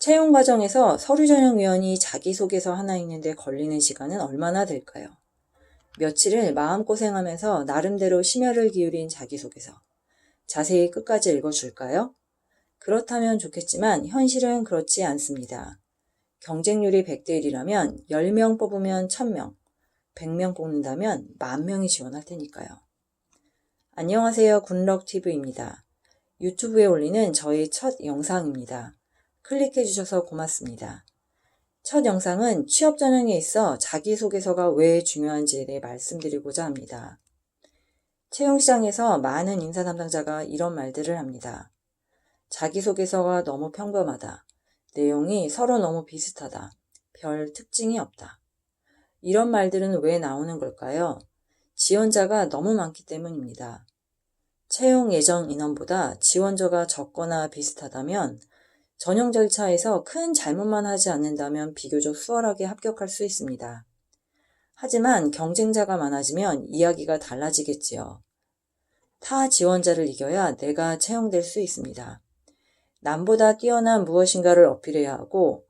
채용 과정에서 서류 전형위원이 자기소개서 하나 읽는데 걸리는 시간은 얼마나 될까요? 며칠을 마음고생하면서 나름대로 심혈을 기울인 자기소개서. 자세히 끝까지 읽어줄까요? 그렇다면 좋겠지만 현실은 그렇지 않습니다. 경쟁률이 100대 1이라면 10명 뽑으면 1000명, 100명 뽑는다면 10,000명이 지원할 테니까요. 안녕하세요. 굿럭TV입니다. 유튜브에 올리는 저의 첫 영상입니다. 클릭해주셔서 고맙습니다. 첫 영상은 취업 전형에 있어 자기소개서가 왜 중요한지에 대해 말씀드리고자 합니다. 채용시장에서 많은 인사 담당자가 이런 말들을 합니다. 자기소개서가 너무 평범하다. 내용이 서로 너무 비슷하다. 별 특징이 없다. 이런 말들은 왜 나오는 걸까요? 지원자가 너무 많기 때문입니다. 채용 예정 인원보다 지원자가 적거나 비슷하다면 전형 절차에서 큰 잘못만 하지 않는다면 비교적 수월하게 합격할 수 있습니다. 하지만 경쟁자가 많아지면 이야기가 달라지겠지요. 타 지원자를 이겨야 내가 채용될 수 있습니다. 남보다 뛰어난 무엇인가를 어필해야 하고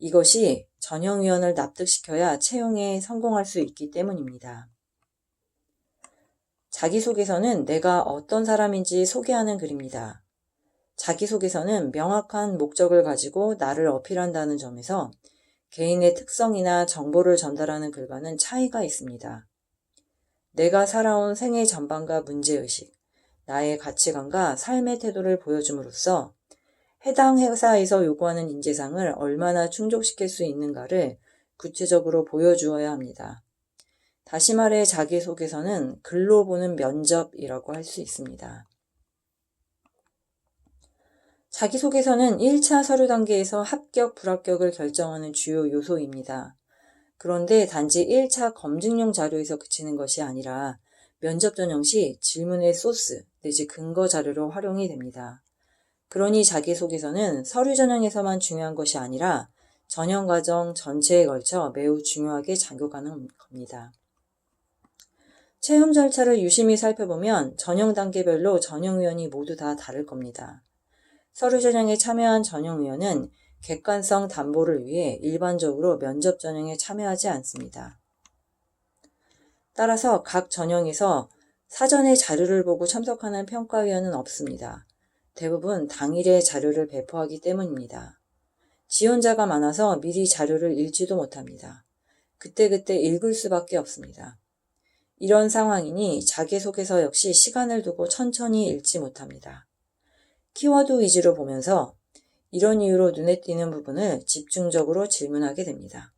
이것이 전형위원을 납득시켜야 채용에 성공할 수 있기 때문입니다. 자기소개서는 내가 어떤 사람인지 소개하는 글입니다. 자기소개서는 명확한 목적을 가지고 나를 어필한다는 점에서 개인의 특성이나 정보를 전달하는 글과는 차이가 있습니다. 내가 살아온 생애 전반과 문제의식, 나의 가치관과 삶의 태도를 보여줌으로써 해당 회사에서 요구하는 인재상을 얼마나 충족시킬 수 있는가를 구체적으로 보여주어야 합니다. 다시 말해 자기소개서는 글로 보는 면접이라고 할 수 있습니다. 자기소개서는 1차 서류 단계에서 합격, 불합격을 결정하는 주요 요소입니다. 그런데 단지 1차 검증용 자료에서 그치는 것이 아니라 면접 전형 시 질문의 소스 내지 근거 자료로 활용이 됩니다. 그러니 자기소개서는 서류 전형에서만 중요한 것이 아니라 전형 과정 전체에 걸쳐 매우 중요하게 작용하는 겁니다. 채용 절차를 유심히 살펴보면 전형 단계별로 전형위원이 모두 다 다를 겁니다. 서류 전형에 참여한 전형위원은 객관성 담보를 위해 일반적으로 면접 전형에 참여하지 않습니다. 따라서 각 전형에서 사전에 자료를 보고 참석하는 평가위원은 없습니다. 대부분 당일에 자료를 배포하기 때문입니다. 지원자가 많아서 미리 자료를 읽지도 못합니다. 그때그때 읽을 수밖에 없습니다. 이런 상황이니 자기소개서 역시 시간을 두고 천천히 읽지 못합니다. 키워드 위주로 보면서 이런 이유로 눈에 띄는 부분을 집중적으로 질문하게 됩니다.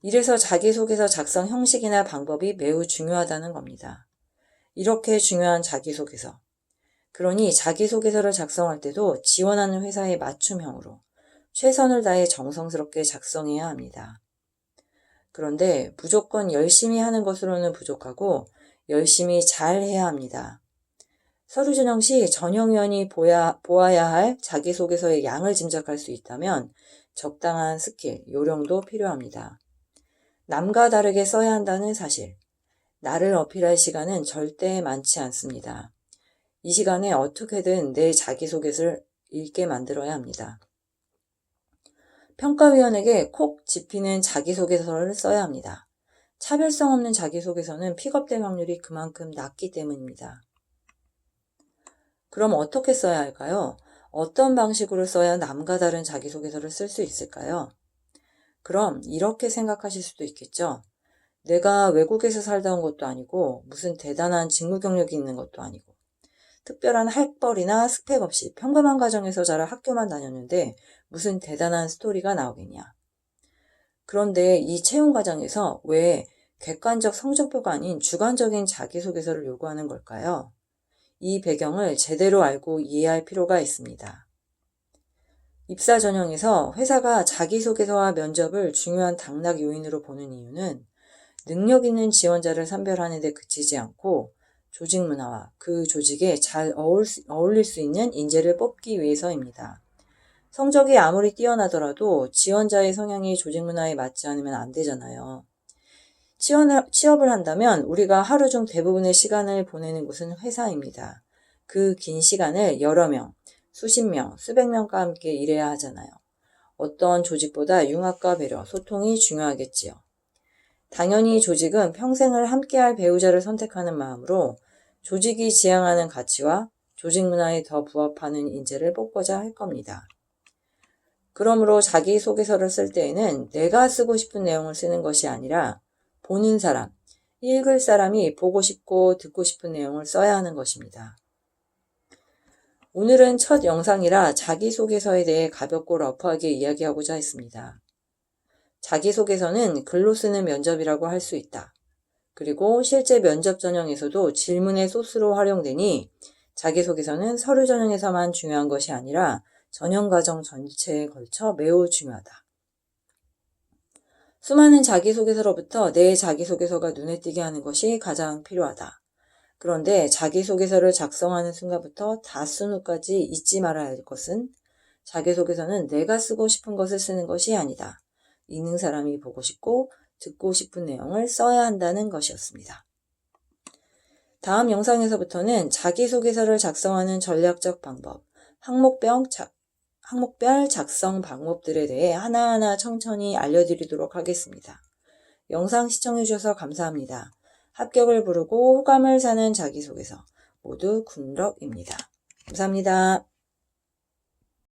이래서 자기소개서 작성 형식이나 방법이 매우 중요하다는 겁니다. 이렇게 중요한 자기소개서. 그러니 자기소개서를 작성할 때도 지원하는 회사에 맞춤형으로 최선을 다해 정성스럽게 작성해야 합니다. 그런데 무조건 열심히 하는 것으로는 부족하고 열심히 잘 해야 합니다. 서류 전형 시 전형위원이 보아야 할 자기소개서의 양을 짐작할 수 있다면 적당한 스킬, 요령도 필요합니다. 남과 다르게 써야 한다는 사실. 나를 어필할 시간은 절대 많지 않습니다. 이 시간에 어떻게든 내 자기소개서를 읽게 만들어야 합니다. 평가위원에게 콕 집히는 자기소개서를 써야 합니다. 차별성 없는 자기소개서는 픽업될 확률이 그만큼 낮기 때문입니다. 그럼 어떻게 써야 할까요? 어떤 방식으로 써야 남과 다른 자기소개서를 쓸 수 있을까요? 그럼 이렇게 생각하실 수도 있겠죠. 내가 외국에서 살다 온 것도 아니고 무슨 대단한 직무 경력이 있는 것도 아니고 특별한 학벌이나 스펙 없이 평범한 가정에서 자라 학교만 다녔는데 무슨 대단한 스토리가 나오겠냐. 그런데 이 채용 과정에서 왜 객관적 성적표가 아닌 주관적인 자기소개서를 요구하는 걸까요? 이 배경을 제대로 알고 이해할 필요가 있습니다. 입사 전형에서 회사가 자기소개서와 면접을 중요한 당락 요인으로 보는 이유는 능력 있는 지원자를 선별하는 데 그치지 않고 조직 문화와 그 조직에 잘 어울릴 수 있는 인재를 뽑기 위해서입니다. 성적이 아무리 뛰어나더라도 지원자의 성향이 조직 문화에 맞지 않으면 안 되잖아요. 취업을 한다면 우리가 하루 중 대부분의 시간을 보내는 곳은 회사입니다. 그 긴 시간을 여러 명, 수십 명, 수백 명과 함께 일해야 하잖아요. 어떤 조직보다 융합과 배려, 소통이 중요하겠지요. 당연히 조직은 평생을 함께할 배우자를 선택하는 마음으로 조직이 지향하는 가치와 조직 문화에 더 부합하는 인재를 뽑고자 할 겁니다. 그러므로 자기소개서를 쓸 때에는 내가 쓰고 싶은 내용을 쓰는 것이 아니라 보는 사람, 읽을 사람이 보고 싶고 듣고 싶은 내용을 써야 하는 것입니다. 오늘은 첫 영상이라 자기소개서에 대해 가볍고 러프하게 이야기하고자 했습니다. 자기소개서는 글로 쓰는 면접이라고 할 수 있다. 그리고 실제 면접 전형에서도 질문의 소스로 활용되니 자기소개서는 서류 전형에서만 중요한 것이 아니라 전형 과정 전체에 걸쳐 매우 중요하다. 수많은 자기소개서로부터 내 자기소개서가 눈에 띄게 하는 것이 가장 필요하다. 그런데 자기소개서를 작성하는 순간부터 다순우까지 잊지 말아야 할 것은 자기소개서는 내가 쓰고 싶은 것을 쓰는 것이 아니다. 읽는 사람이 보고 싶고 듣고 싶은 내용을 써야 한다는 것이었습니다. 다음 영상에서부터는 자기소개서를 작성하는 전략적 방법, 항목별 작성 방법들에 대해 하나하나 천천히 알려드리도록 하겠습니다. 영상 시청해주셔서 감사합니다. 합격을 부르고 호감을 사는 자기소개서 모두 굿럭입니다. 감사합니다.